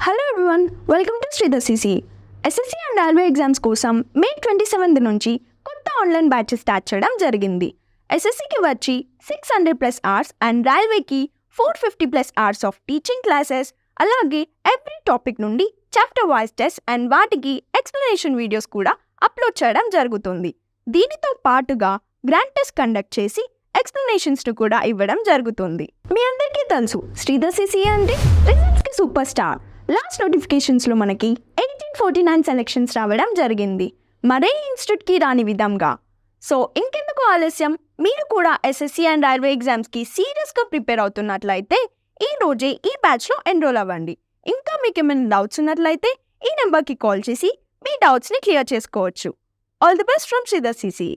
Hello everyone, welcome to Sridhar CC. SSC and railway exams కోసం మే 27 నుంచి కొత్త ఆన్లైన్ బ్యాచెస్ స్టార్ట్ చేయడం జరిగింది. ఎస్ఎస్సికి వచ్చి 600+ అవర్స్ అండ్ రైల్వేకి 450+ అవర్స్ ఆఫ్ టీచింగ్ క్లాసెస్, అలాగే ఎవ్రీ టాపిక్ నుండి చాప్టర్ వైజ్ టెస్ట్ అండ్ వాటికి ఎక్స్ప్లెనేషన్ వీడియోస్ కూడా అప్లోడ్ చేయడం జరుగుతుంది. దీనితో పాటుగా గ్రాండ్ టెస్ట్ కండక్ట్ చేసి ఎక్స్ప్లెనేషన్స్ను కూడా ఇవ్వడం జరుగుతుంది. మీ అందరికీ తెలుసు, శ్రీధర్ సిసి అంటే రిజల్ట్స్కి సూపర్ స్టార్. లాస్ట్ నోటిఫికేషన్స్లో మనకి 1849 సెలెక్షన్స్ రావడం జరిగింది, మరే ఇన్స్టిట్యూట్కి రాని విధంగా. సో ఇంకెందుకు ఆలస్యం, మీరు కూడా ఎస్ఎస్సి అండ్ రైల్వే ఎగ్జామ్స్కి సీరియస్గా ప్రిపేర్ అవుతున్నట్లయితే ఈ రోజే ఈ బ్యాచ్లో ఎన్రోల్ అవ్వండి. ఇంకా మీకు ఏమైనా డౌట్స్ ఉన్నట్లయితే ఈ నెంబర్కి కాల్ చేసి మీ డౌట్స్ని క్లియర్ చేసుకోవచ్చు. All the best from Sridhar CC.